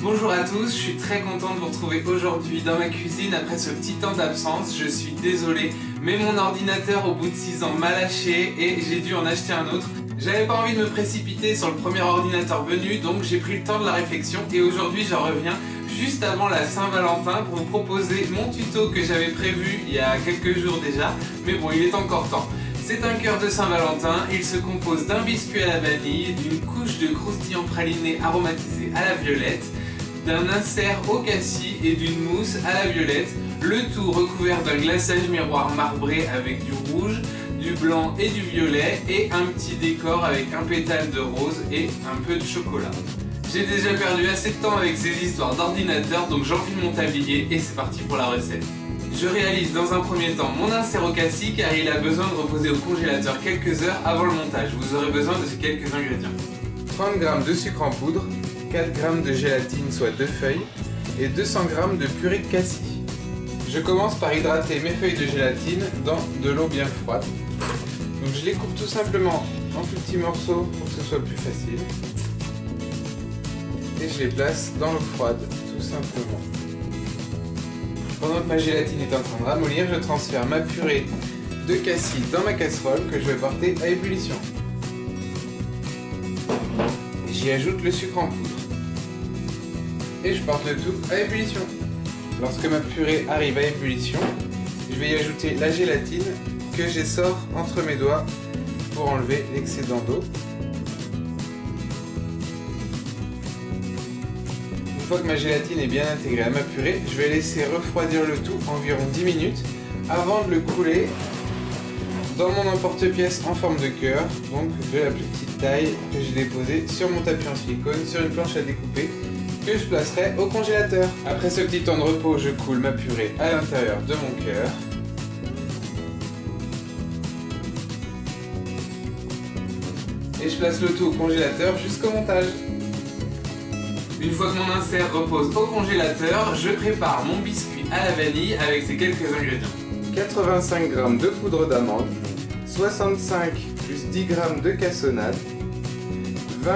Bonjour à tous, je suis très content de vous retrouver aujourd'hui dans ma cuisine après ce petit temps d'absence. Je suis désolé, mais mon ordinateur au bout de 6 ans m'a lâché et j'ai dû en acheter un autre. J'avais pas envie de me précipiter sur le premier ordinateur venu, donc j'ai pris le temps de la réflexion et aujourd'hui j'en reviens juste avant la Saint-Valentin pour vous proposer mon tuto que j'avais prévu il y a quelques jours déjà, mais bon, il est encore temps. C'est un cœur de Saint-Valentin, il se compose d'un biscuit à la vanille, d'une couche de croustillant praliné aromatisé à la violette, d'un insert au cassis et d'une mousse à la violette, le tout recouvert d'un glaçage miroir marbré avec du rouge, du blanc et du violet et un petit décor avec un pétale de rose et un peu de chocolat. J'ai déjà perdu assez de temps avec ces histoires d'ordinateur, donc j'enfile mon tablier et c'est parti pour la recette. Je réalise dans un premier temps mon insert au cassis car il a besoin de reposer au congélateur quelques heures avant le montage. Vous aurez besoin de ces quelques ingrédients. 30 g de sucre en poudre, 4 g de gélatine soit 2 feuilles et 200 g de purée de cassis. Je commence par hydrater mes feuilles de gélatine dans de l'eau bien froide. Donc je les coupe tout simplement en plus petits morceaux pour que ce soit plus facile. Et je les place dans l'eau froide tout simplement. Pendant que ma gélatine est en train de ramollir, je transfère ma purée de cassis dans ma casserole que je vais porter à ébullition. J'y ajoute le sucre en poudre. Et je porte le tout à ébullition. Lorsque ma purée arrive à ébullition, je vais y ajouter la gélatine que j'essore entre mes doigts pour enlever l'excédent d'eau. Une fois que ma gélatine est bien intégrée à ma purée, je vais laisser refroidir le tout environ 10 minutes avant de le couler dans mon emporte-pièce en forme de cœur, donc de la plus petite taille que j'ai déposée sur mon tapis en silicone sur une planche à découper que je placerai au congélateur. Après ce petit temps de repos, je coule ma purée à l'intérieur de mon cœur. Et je place le tout au congélateur jusqu'au montage. Une fois que mon insert repose au congélateur, je prépare mon biscuit à la vanille avec ces quelques ingrédients. 85 g de poudre d'amande, 65 plus 10 g de cassonade, 20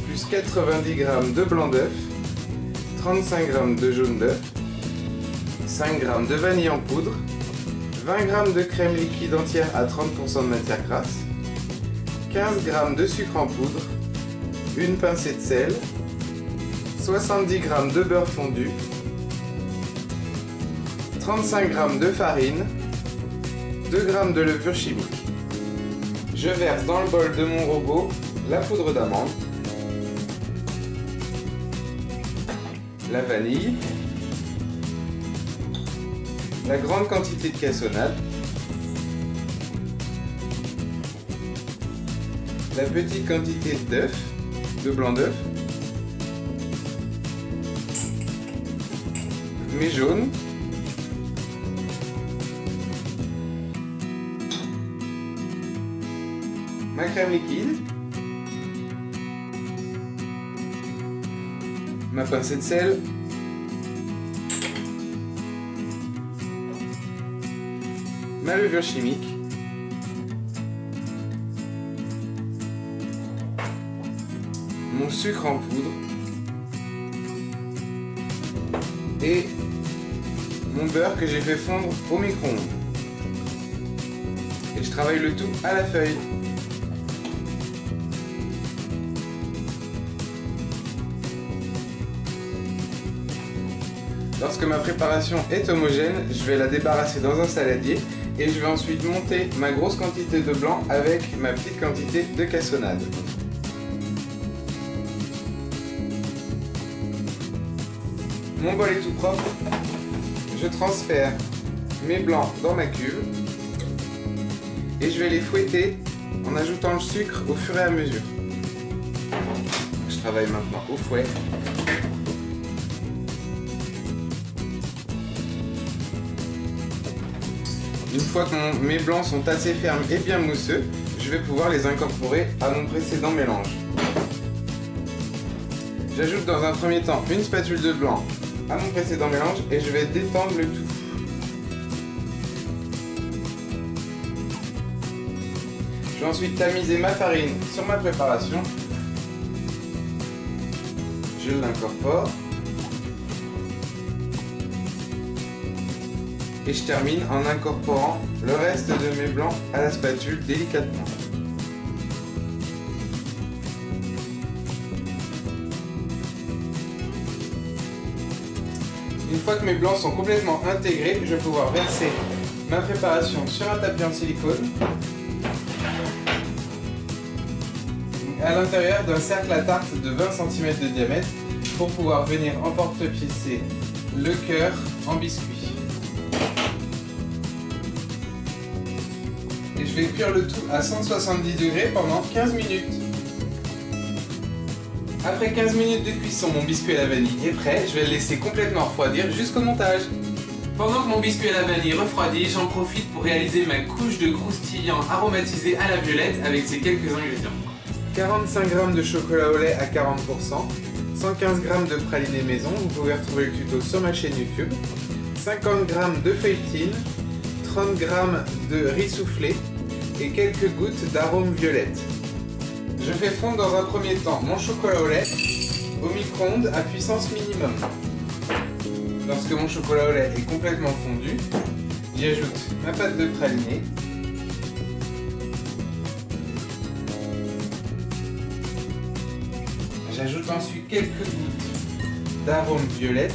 plus 90 g de blanc d'œuf, 35 g de jaune d'œuf, 5 g de vanille en poudre, 20 g de crème liquide entière à 30% de matière grasse, 15 g de sucre en poudre, une pincée de sel, 70 g de beurre fondu, 35 g de farine, 2 g de levure chimique. Je verse dans le bol de mon robot la poudre d'amande, la vanille, la grande quantité de cassonade, la petite quantité d'œuf, de blanc d'œuf, mes jaunes, ma crème liquide, ma pincée de sel, ma levure chimique, mon sucre en poudre et mon beurre que j'ai fait fondre au micro-ondes. Et je travaille le tout à la feuille. Lorsque ma préparation est homogène, je vais la débarrasser dans un saladier et je vais ensuite monter ma grosse quantité de blanc avec ma petite quantité de cassonade. Mon bol est tout propre. Je transfère mes blancs dans ma cuve et je vais les fouetter en ajoutant le sucre au fur et à mesure. Je travaille maintenant au fouet. Une fois que mes blancs sont assez fermes et bien mousseux, je vais pouvoir les incorporer à mon précédent mélange. J'ajoute dans un premier temps une spatule de blanc à mon précédent mélange et je vais détendre le tout. Je vais ensuite tamiser ma farine sur ma préparation. Je l'incorpore. Et je termine en incorporant le reste de mes blancs à la spatule délicatement. Une fois que mes blancs sont complètement intégrés, je vais pouvoir verser ma préparation sur un tapis en silicone à l'intérieur d'un cercle à tarte de 20 cm de diamètre pour pouvoir venir emporte-piécer le cœur en biscuit. Et je vais cuire le tout à 170 degrés pendant 15 minutes. Après 15 minutes de cuisson, mon biscuit à la vanille est prêt. Je vais le laisser complètement refroidir jusqu'au montage. Pendant que mon biscuit à la vanille refroidit, j'en profite pour réaliser ma couche de croustillant aromatisé à la violette avec ces quelques ingrédients. 45 g de chocolat au lait à 40%, 115 g de praliné maison, vous pouvez retrouver le tuto sur ma chaîne YouTube, 50 g de feuilletine, 30 g de riz soufflé et quelques gouttes d'arôme violette. Je fais fondre dans un premier temps mon chocolat au lait au micro-ondes à puissance minimum. Lorsque mon chocolat au lait est complètement fondu, j'y ajoute ma pâte de praliné. J'ajoute ensuite quelques gouttes d'arôme violette.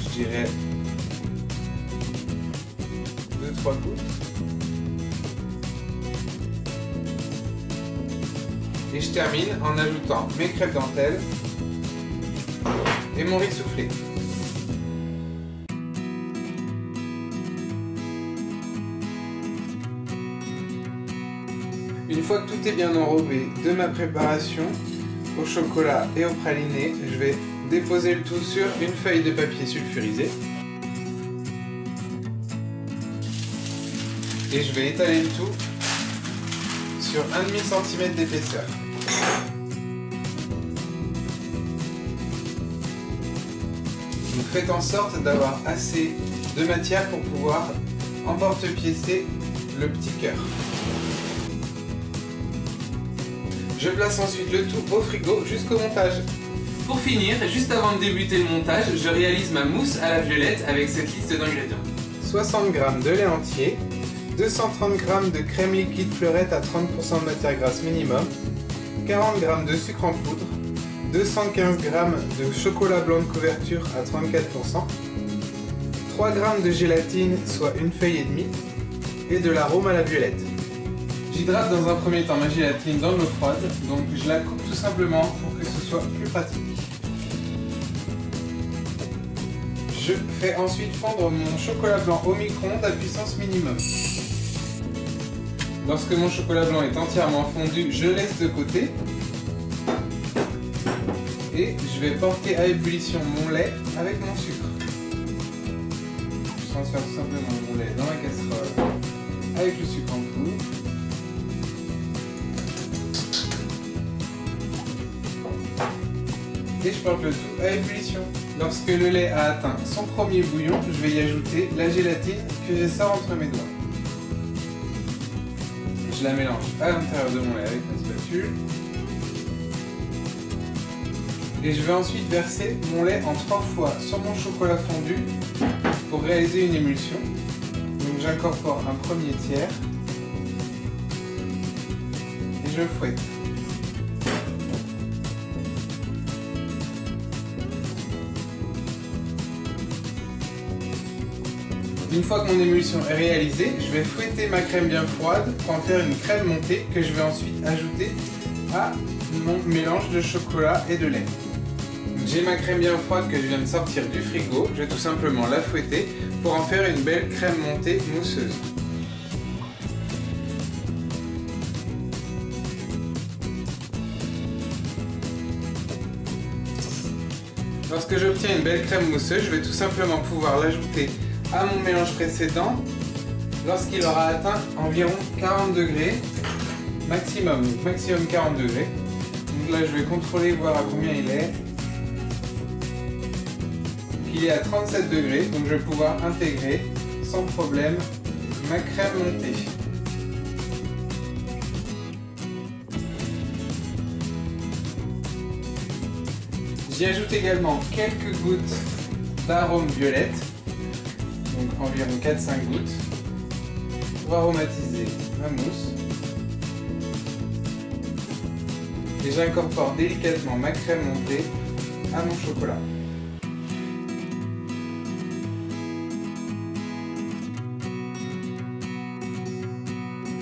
Je dirais 2-3 gouttes. Et je termine en ajoutant mes crêpes dentelles et mon riz soufflé. Une fois que tout est bien enrobé de ma préparation au chocolat et au praliné, je vais déposer le tout sur une feuille de papier sulfurisé. Et je vais étaler le tout sur 1,5 cm d'épaisseur. Donc faites en sorte d'avoir assez de matière pour pouvoir emporte-piécer le petit cœur. Je place ensuite le tout au frigo jusqu'au montage. Pour finir, juste avant de débuter le montage, je réalise ma mousse à la violette avec cette liste d'ingrédients. 60 g de lait entier, 230 g de crème liquide fleurette à 30% de matière grasse minimum, 40 g de sucre en poudre, 215 g de chocolat blanc de couverture à 34%, 3 g de gélatine, soit une feuille et demie, et de l'arôme à la violette. J'hydrate dans un premier temps ma gélatine dans l'eau froide, donc je la coupe tout simplement pour que ce soit plus pratique. Je fais ensuite fondre mon chocolat blanc au micro-ondes à puissance minimum. Lorsque mon chocolat blanc est entièrement fondu, je laisse de côté. Et je vais porter à ébullition mon lait avec mon sucre. Je transfère tout simplement mon lait dans la casserole avec le sucre en poudre. Et je porte le tout à ébullition. Lorsque le lait a atteint son premier bouillon, je vais y ajouter la gélatine que je sors entre mes doigts. Je la mélange à l'intérieur de mon lait avec ma spatule. Et je vais ensuite verser mon lait en 3 fois sur mon chocolat fondu pour réaliser une émulsion. Donc j'incorpore un premier tiers et je fouette. Une fois que mon émulsion est réalisée, je vais fouetter ma crème bien froide pour en faire une crème montée que je vais ensuite ajouter à mon mélange de chocolat et de lait. J'ai ma crème bien froide que je viens de sortir du frigo, je vais tout simplement la fouetter pour en faire une belle crème montée mousseuse. Lorsque j'obtiens une belle crème mousseuse, je vais tout simplement pouvoir l'ajouter à mon mélange précédent lorsqu'il aura atteint environ 40 degrés maximum, donc maximum 40 degrés. Donc là je vais contrôler, voir à combien il est. Il est à 37 degrés, donc je vais pouvoir intégrer sans problème ma crème montée. J'y ajoute également quelques gouttes d'arôme violette. donc environ 4-5 gouttes, pour aromatiser ma mousse. Et j'incorpore délicatement ma crème montée à mon chocolat.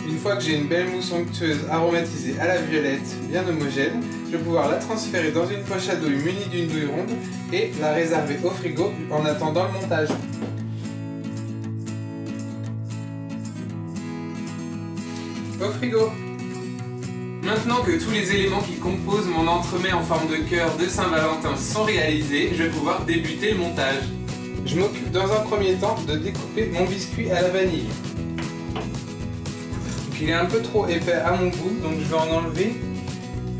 Une fois que j'ai une belle mousse onctueuse aromatisée à la violette, bien homogène, je vais pouvoir la transférer dans une poche à douille munie d'une douille ronde et la réserver au frigo en attendant le montage. Au frigo. Maintenant que tous les éléments qui composent mon entremets en forme de cœur de Saint-Valentin sont réalisés, je vais pouvoir débuter le montage. Je m'occupe dans un premier temps de découper mon biscuit à la vanille. Donc il est un peu trop épais à mon goût, donc je vais en enlever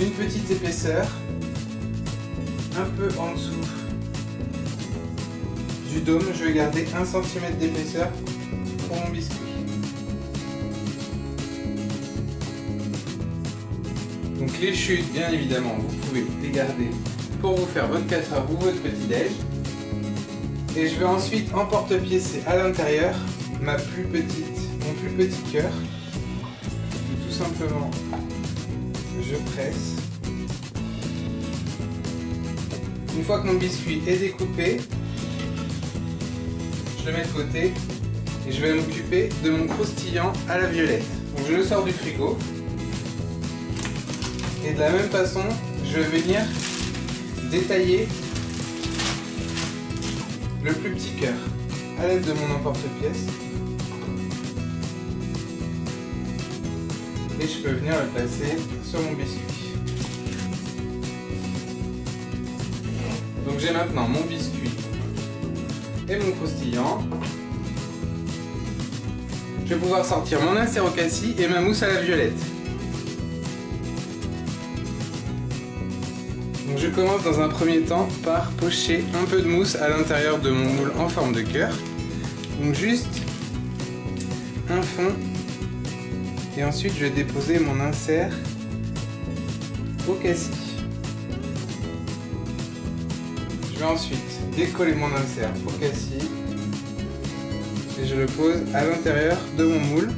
une petite épaisseur, un peu en dessous du dôme. Je vais garder 1 cm d'épaisseur pour mon biscuit. Donc les chutes, bien évidemment, vous pouvez les garder pour vous faire votre 4 heures ou votre petit-déj. Et je vais ensuite emporte-piécer à l'intérieur mon plus petit cœur. Tout simplement, je presse. Une fois que mon biscuit est découpé, je le mets de côté et je vais m'occuper de mon croustillant à la violette. Donc je le sors du frigo. Et de la même façon, je vais venir détailler le plus petit cœur à l'aide de mon emporte-pièce. Et je peux venir le placer sur mon biscuit. Donc j'ai maintenant mon biscuit et mon croustillant. Je vais pouvoir sortir mon insert au cassis et ma mousse à la violette. Donc je commence dans un premier temps par pocher un peu de mousse à l'intérieur de mon moule en forme de cœur. Donc juste un fond. Et ensuite je vais déposer mon insert au cassis. Je vais ensuite décoller mon insert au cassis. Et je le pose à l'intérieur de mon moule.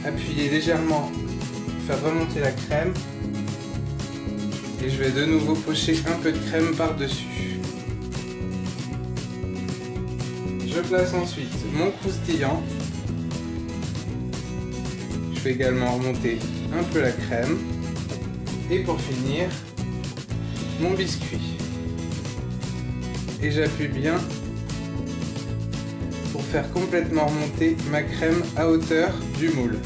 Appuyer légèrement pour faire remonter la crème. Et je vais de nouveau pocher un peu de crème par-dessus. Je place ensuite mon croustillant. Je vais également remonter un peu la crème. Et pour finir, mon biscuit. Et j'appuie bien pour faire complètement remonter ma crème à hauteur du moule.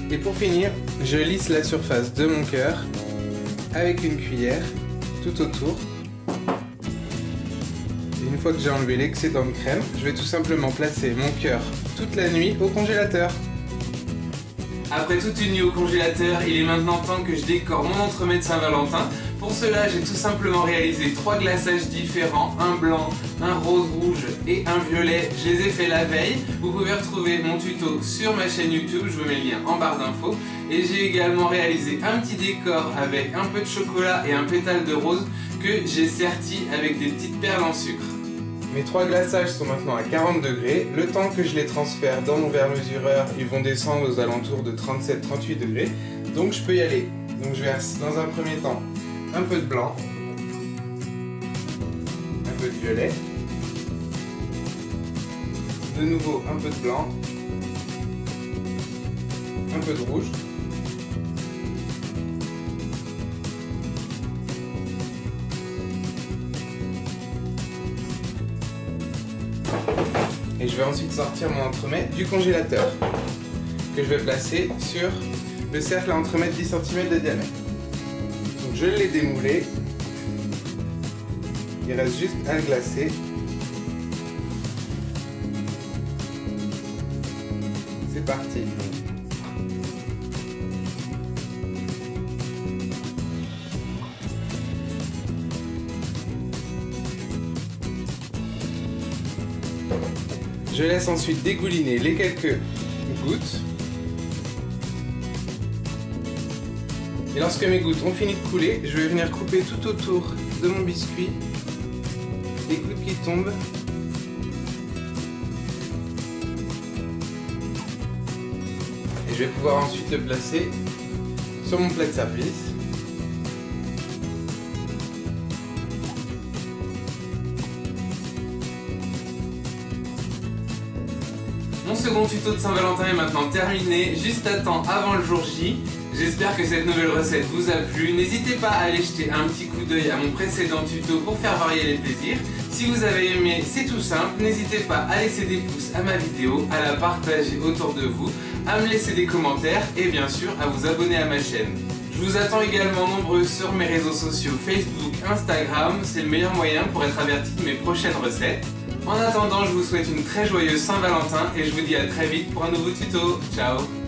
Et pour finir, je lisse la surface de mon cœur avec une cuillère tout autour. Et une fois que j'ai enlevé l'excédent de crème, je vais tout simplement placer mon cœur toute la nuit au congélateur. Après toute une nuit au congélateur, il est maintenant temps que je décore mon entremets de Saint-Valentin. Pour cela, j'ai tout simplement réalisé 3 glaçages différents, un blanc, un rose rouge et un violet. Je les ai fait la veille. Vous pouvez retrouver mon tuto sur ma chaîne YouTube, je vous mets le lien en barre d'infos. Et j'ai également réalisé un petit décor avec un peu de chocolat et un pétale de rose que j'ai serti avec des petites perles en sucre. Mes 3 glaçages sont maintenant à 40 degrés. Le temps que je les transfère dans mon verre mesureur, ils vont descendre aux alentours de 37-38 degrés. Donc je peux y aller. Donc je verse dans un premier temps un peu de blanc, un peu de violet, de nouveau un peu de blanc, un peu de rouge, et je vais ensuite sortir mon entremets du congélateur que je vais placer sur le cercle à entremets de 10 cm de diamètre. Donc je l'ai démoulé, il reste juste à le glacer. C'est parti. Je laisse ensuite dégouliner les quelques gouttes. Et lorsque mes gouttes ont fini de couler, je vais venir couper tout autour de mon biscuit les gouttes qui tombent. Et je vais pouvoir ensuite le placer sur mon plat de service. Mon second tuto de Saint-Valentin est maintenant terminé, juste à temps avant le jour J. J'espère que cette nouvelle recette vous a plu. N'hésitez pas à aller jeter un petit coup d'œil à mon précédent tuto pour faire varier les plaisirs. Si vous avez aimé, c'est tout simple. N'hésitez pas à laisser des pouces à ma vidéo, à la partager autour de vous, à me laisser des commentaires et bien sûr à vous abonner à ma chaîne. Je vous attends également nombreux sur mes réseaux sociaux Facebook, Instagram. C'est le meilleur moyen pour être averti de mes prochaines recettes. En attendant, je vous souhaite une très joyeuse Saint-Valentin et je vous dis à très vite pour un nouveau tuto. Ciao!